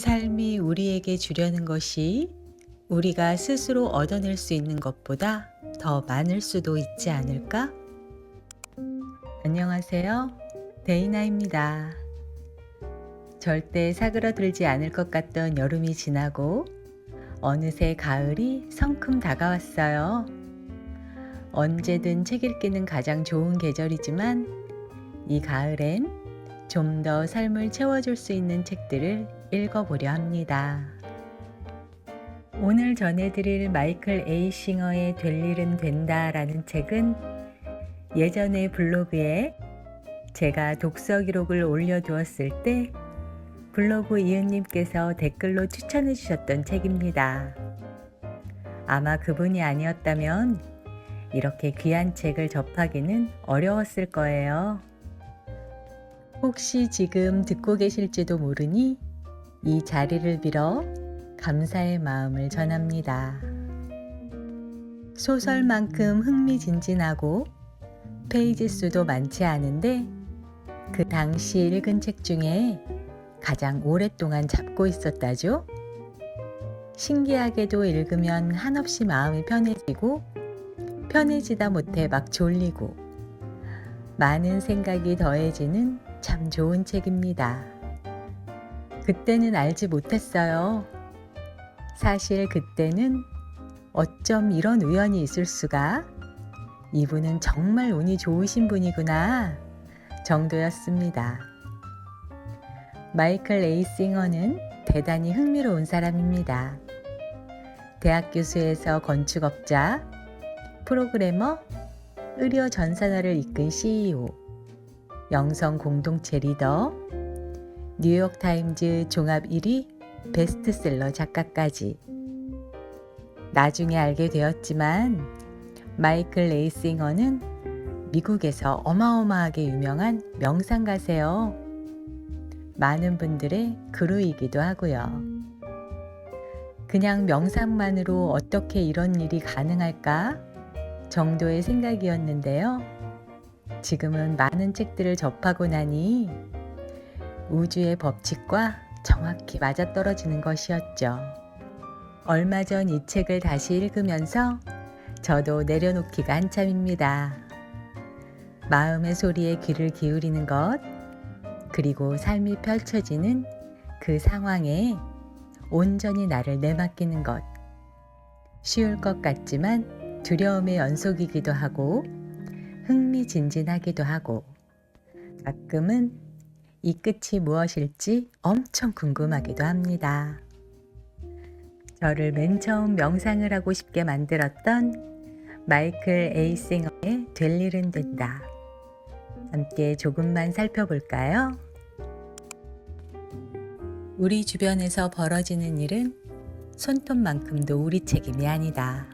삶이 우리에게 주려는 것이 우리가 스스로 얻어낼 수 있는 것보다 더 많을 수도 있지 않을까? 안녕하세요. 데이나입니다. 절대 사그러들지 않을 것 같던 여름이 지나고 어느새 가을이 성큼 다가왔어요. 언제든 책 읽기는 가장 좋은 계절이지만 이 가을엔 좀 더 삶을 채워줄 수 있는 책들을 읽어보려 합니다. 오늘 전해드릴 마이클 A. 싱어의 될 일은 된다라는 책은 예전에 블로그에 제가 독서 기록을 올려두었을 때 블로그 이웃님께서 댓글로 추천해 주셨던 책입니다. 아마 그분이 아니었다면 이렇게 귀한 책을 접하기는 어려웠을 거예요. 혹시 지금 듣고 계실지도 모르니 이 자리를 빌어 감사의 마음을 전합니다. 소설만큼 흥미진진하고 페이지 수도 많지 않은데 그 당시 읽은 책 중에 가장 오랫동안 잡고 있었다죠. 신기하게도 읽으면 한없이 마음이 편해지고 편해지다 못해 막 졸리고 많은 생각이 더해지는 참 좋은 책입니다. 그때는 알지 못했어요. 사실 그때는 어쩜 이런 우연이 있을 수가? 이분은 정말 운이 좋으신 분이구나 정도였습니다. 마이클 A. 싱어는 대단히 흥미로운 사람입니다. 대학 교수에서 건축업자, 프로그래머, 의료 전산화를 이끈 CEO, 영성 공동체 리더, 뉴욕타임즈 종합 1위 베스트셀러 작가까지. 나중에 알게 되었지만 마이클 A. 싱어는 미국에서 어마어마하게 유명한 명상가세요. 많은 분들의 그루이기도 하고요. 그냥 명상만으로 어떻게 이런 일이 가능할까 정도의 생각이었는데요. 지금은 많은 책들을 접하고 나니 우주의 법칙과 정확히 맞아떨어지는 것이었죠. 얼마 전 이 책을 다시 읽으면서 저도 내려놓기가 한참입니다. 마음의 소리에 귀를 기울이는 것, 그리고 삶이 펼쳐지는 그 상황에 온전히 나를 내맡기는 것. 쉬울 것 같지만 두려움의 연속이기도 하고 흥미진진하기도 하고 가끔은 이 끝이 무엇일지 엄청 궁금하기도 합니다. 저를 맨 처음 명상을 하고 싶게 만들었던 마이클 A. 싱어의 될 일은 된다. 함께 조금만 살펴볼까요? 우리 주변에서 벌어지는 일은 손톱만큼도 우리 책임이 아니다.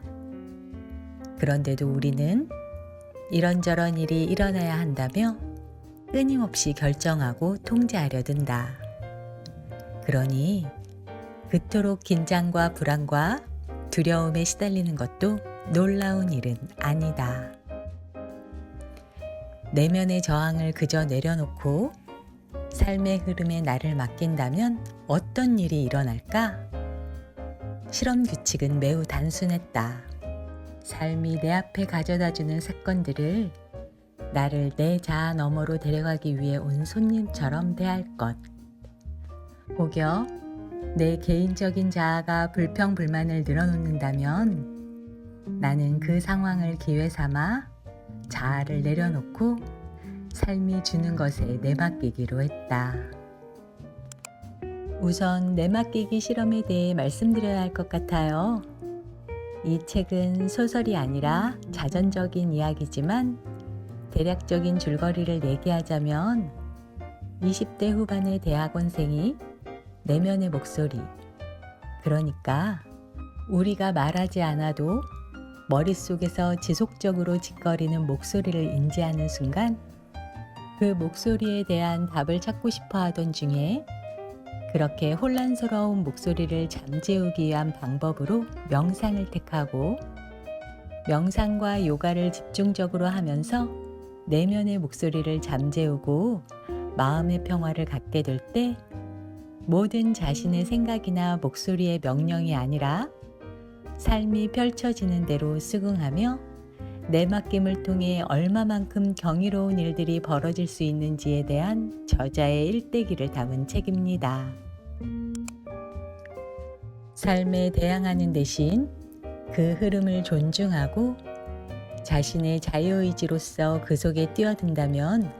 그런데도 우리는 이런저런 일이 일어나야 한다며 끊임없이 결정하고 통제하려 든다. 그러니 그토록 긴장과 불안과 두려움에 시달리는 것도 놀라운 일은 아니다. 내면의 저항을 그저 내려놓고 삶의 흐름에 나를 맡긴다면 어떤 일이 일어날까? 실험 규칙은 매우 단순했다. 삶이 내 앞에 가져다주는 사건들을 나를 내 자아 너머로 데려가기 위해 온 손님처럼 대할 것. 혹여 내 개인적인 자아가 불평불만을 늘어놓는다면 나는 그 상황을 기회 삼아 자아를 내려놓고 삶이 주는 것에 내맡기기로 했다. 우선 내맡기기 실험에 대해 말씀드려야 할 것 같아요. 이 책은 소설이 아니라 자전적인 이야기지만 대략적인 줄거리를 얘기하자면 20대 후반의 대학원생이 내면의 목소리, 그러니까 우리가 말하지 않아도 머릿속에서 지속적으로 짓거리는 목소리를 인지하는 순간 그 목소리에 대한 답을 찾고 싶어 하던 중에 그렇게 혼란스러운 목소리를 잠재우기 위한 방법으로 명상을 택하고 명상과 요가를 집중적으로 하면서 내면의 목소리를 잠재우고 마음의 평화를 갖게 될 때 모든 자신의 생각이나 목소리의 명령이 아니라 삶이 펼쳐지는 대로 수긍하며 내 맡김을 통해 얼마만큼 경이로운 일들이 벌어질 수 있는지에 대한 저자의 일대기를 담은 책입니다. 삶에 대항하는 대신 그 흐름을 존중하고 자신의 자유의지로서 그 속에 뛰어든다면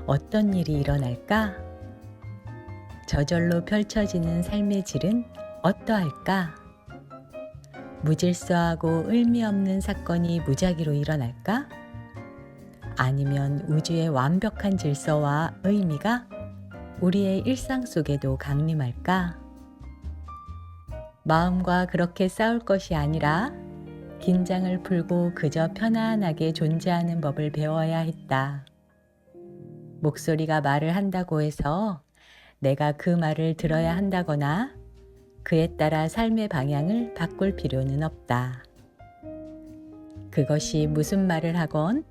어떤 일이 일어날까? 저절로 펼쳐지는 삶의 질은 어떠할까? 무질서하고 의미 없는 사건이 무작위로 일어날까? 아니면 우주의 완벽한 질서와 의미가 우리의 일상 속에도 강림할까? 마음과 그렇게 싸울 것이 아니라 긴장을 풀고 그저 편안하게 존재하는 법을 배워야 했다. 목소리가 말을 한다고 해서 내가 그 말을 들어야 한다거나 그에 따라 삶의 방향을 바꿀 필요는 없다. 그것이 무슨 말을 하건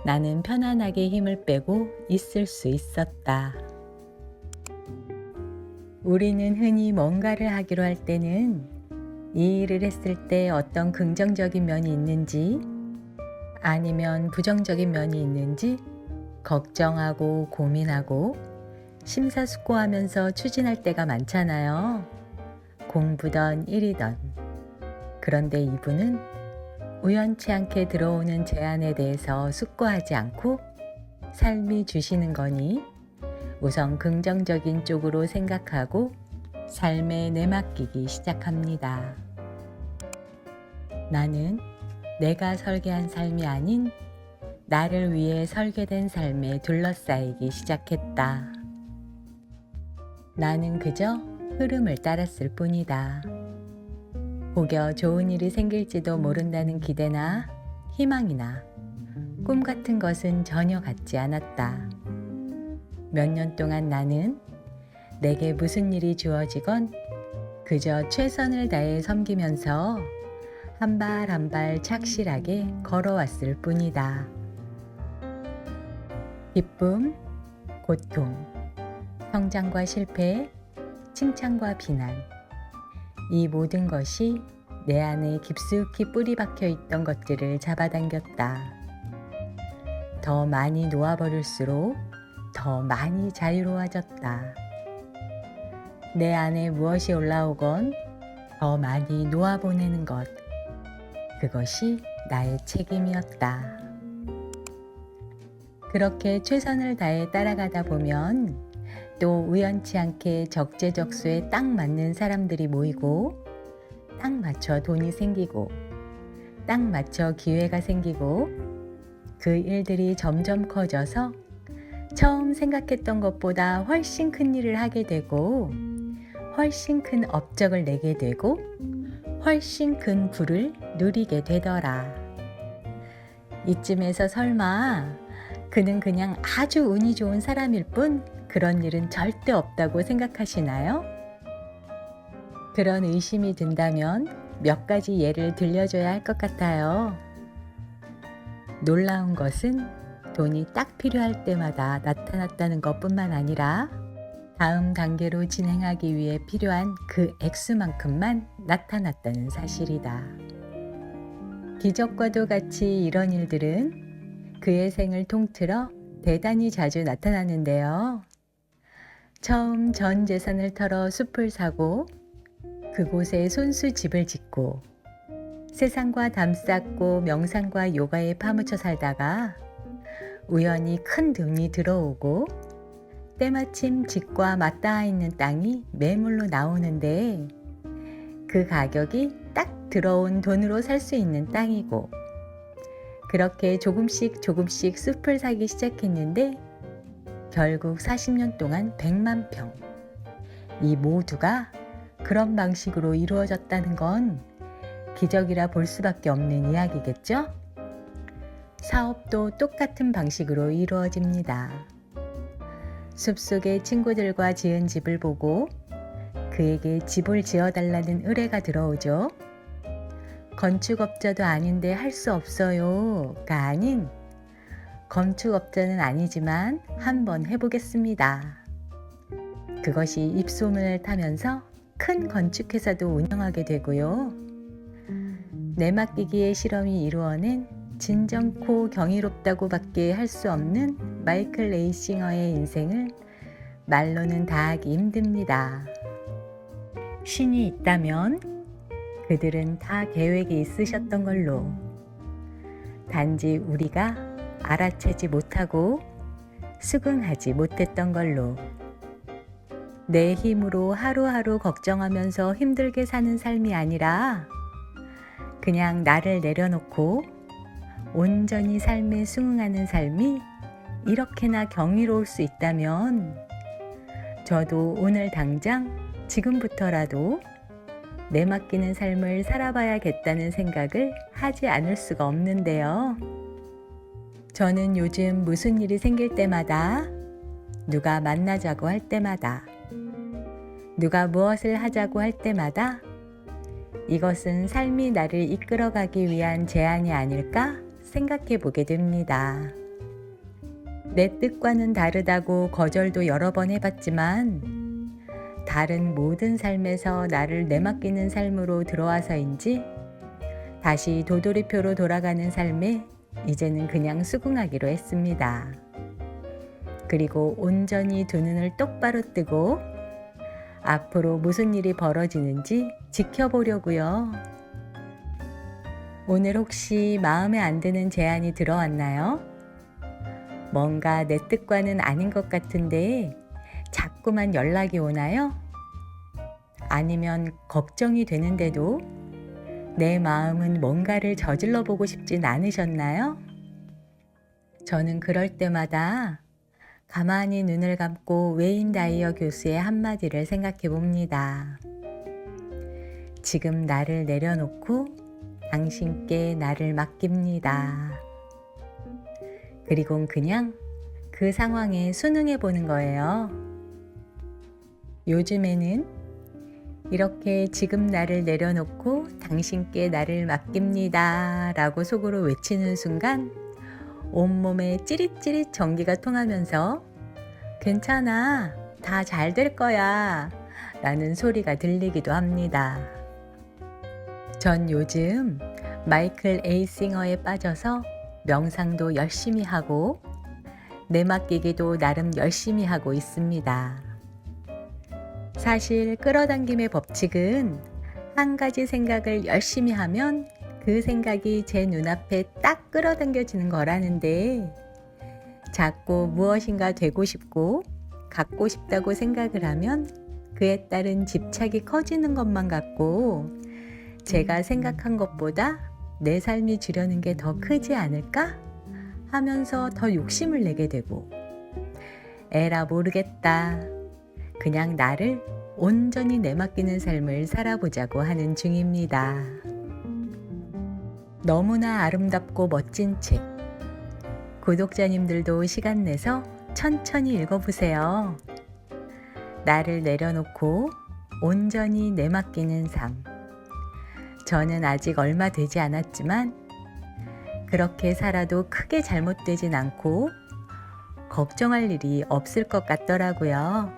나는 편안하게 힘을 빼고 있을 수 있었다. 우리는 흔히 뭔가를 하기로 할 때는 이 일을 했을 때 어떤 긍정적인 면이 있는지 아니면 부정적인 면이 있는지 걱정하고 고민하고 심사숙고하면서 추진할 때가 많잖아요. 공부든 일이든. 그런데 이분은 우연치 않게 들어오는 제안에 대해서 숙고하지 않고 삶이 주시는 거니 우선 긍정적인 쪽으로 생각하고 삶에 내맡기기 시작합니다. 나는 내가 설계한 삶이 아닌 나를 위해 설계된 삶에 둘러싸이기 시작했다. 나는 그저 흐름을 따랐을 뿐이다. 혹여 좋은 일이 생길지도 모른다는 기대나 희망이나 꿈 같은 것은 전혀 갖지 않았다. 몇 년 동안 나는 내게 무슨 일이 주어지건 그저 최선을 다해 섬기면서 한 발 한 발 착실하게 걸어왔을 뿐이다. 기쁨, 고통, 성장과 실패, 칭찬과 비난, 이 모든 것이 내 안에 깊숙이 뿌리 박혀 있던 것들을 잡아당겼다. 더 많이 놓아버릴수록 더 많이 자유로워졌다. 내 안에 무엇이 올라오건 더 많이 놓아보내는 것, 그것이 나의 책임이었다. 그렇게 최선을 다해 따라가다 보면 또 우연치 않게 적재적소에 딱 맞는 사람들이 모이고 딱 맞춰 돈이 생기고 딱 맞춰 기회가 생기고 그 일들이 점점 커져서 처음 생각했던 것보다 훨씬 큰 일을 하게 되고 훨씬 큰 업적을 내게 되고 훨씬 큰 부를 누리게 되더라. 이쯤에서 설마 그는 그냥 아주 운이 좋은 사람일 뿐 그런 일은 절대 없다고 생각하시나요? 그런 의심이 든다면 몇 가지 예를 들려줘야 할 것 같아요. 놀라운 것은 돈이 딱 필요할 때마다 나타났다는 것뿐만 아니라 다음 단계로 진행하기 위해 필요한 그 액수만큼만 나타났다는 사실이다. 기적과도 같이 이런 일들은 그의 생을 통틀어 대단히 자주 나타나는데요. 처음 전 재산을 털어 숲을 사고 그곳에 손수 집을 짓고 세상과 담쌓고 명상과 요가에 파묻혀 살다가 우연히 큰 돈이 들어오고 때마침 집과 맞닿아 있는 땅이 매물로 나오는데 그 가격이 딱 들어온 돈으로 살 수 있는 땅이고 그렇게 조금씩 숲을 사기 시작했는데 결국 40년 동안 100만 평. 이 모두가 그런 방식으로 이루어졌다는 건 기적이라 볼 수밖에 없는 이야기겠죠? 사업도 똑같은 방식으로 이루어집니다. 숲속의 친구들과 지은 집을 보고 그에게 집을 지어달라는 의뢰가 들어오죠. 건축업자도 아닌데 할 수 없어요가 아닌 건축업자는 아니지만 한번 해보겠습니다. 그것이 입소문을 타면서 큰 건축회사도 운영하게 되고요. 내맡기기의 실험이 이루어낸 진정코 경이롭다고 밖에 할 수 없는 마이클 레이싱어의 인생을 말로는 다 하기 힘듭니다. 신이 있다면 그들은 다 계획이 있으셨던 걸로, 단지 우리가 알아채지 못하고 수긍하지 못했던 걸로, 내 힘으로 하루하루 걱정하면서 힘들게 사는 삶이 아니라 그냥 나를 내려놓고 온전히 삶에 순응하는 삶이 이렇게나 경이로울 수 있다면 저도 오늘 당장 지금부터라도 내맡기는 삶을 살아봐야겠다는 생각을 하지 않을 수가 없는데요. 저는 요즘 무슨 일이 생길 때마다, 누가 만나자고 할 때마다, 누가 무엇을 하자고 할 때마다 이것은 삶이 나를 이끌어가기 위한 제안이 아닐까 생각해 보게 됩니다. 내 뜻과는 다르다고 거절도 여러 번 해봤지만 다른 모든 삶에서 나를 내맡기는 삶으로 들어와서인지 다시 도돌이표로 돌아가는 삶에 이제는 그냥 수긍하기로 했습니다. 그리고 온전히 두 눈을 똑바로 뜨고 앞으로 무슨 일이 벌어지는지 지켜보려고요. 오늘 혹시 마음에 안 드는 제안이 들어왔나요? 뭔가 내 뜻과는 아닌 것 같은데 자꾸만 연락이 오나요? 아니면 걱정이 되는데도 내 마음은 뭔가를 저질러 보고 싶진 않으셨나요? 저는 그럴 때마다 가만히 눈을 감고 웨인 다이어 교수의 한마디를 생각해 봅니다. 지금 나를 내려놓고 당신께 나를 맡깁니다. 그리고 그냥 그 상황에 순응해 보는 거예요. 요즘에는 이렇게 지금 나를 내려놓고 당신께 나를 맡깁니다 라고 속으로 외치는 순간 온몸에 찌릿찌릿 전기가 통하면서 괜찮아, 다 잘 될 거야 라는 소리가 들리기도 합니다. 전 요즘 마이클 에이싱어에 빠져서 명상도 열심히 하고 내맡기기도 나름 열심히 하고 있습니다. 사실 끌어당김의 법칙은 한 가지 생각을 열심히 하면 그 생각이 제 눈앞에 딱 끌어당겨지는 거라는데, 자꾸 무엇인가 되고 싶고 갖고 싶다고 생각을 하면 그에 따른 집착이 커지는 것만 같고 제가 생각한 것보다 내 삶이 주려는 게 더 크지 않을까 하면서 더 욕심을 내게 되고, 에라 모르겠다, 그냥 나를 온전히 내맡기는 삶을 살아보자고 하는 중입니다. 너무나 아름답고 멋진 책, 구독자님들도 시간 내서 천천히 읽어보세요. 나를 내려놓고 온전히 내맡기는 삶. 저는 아직 얼마 되지 않았지만 그렇게 살아도 크게 잘못되진 않고 걱정할 일이 없을 것 같더라고요.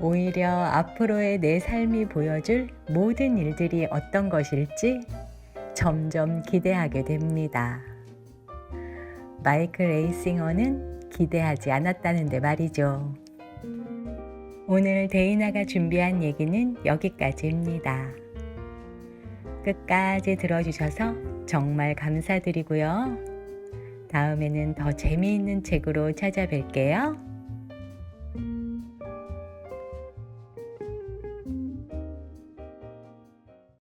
오히려 앞으로의 내 삶이 보여줄 모든 일들이 어떤 것일지 점점 기대하게 됩니다. 마이클 에이싱어는 기대하지 않았다는데 말이죠. 오늘 데이나가 준비한 얘기는 여기까지입니다. 끝까지 들어주셔서 정말 감사드리고요. 다음에는 더 재미있는 책으로 찾아뵐게요.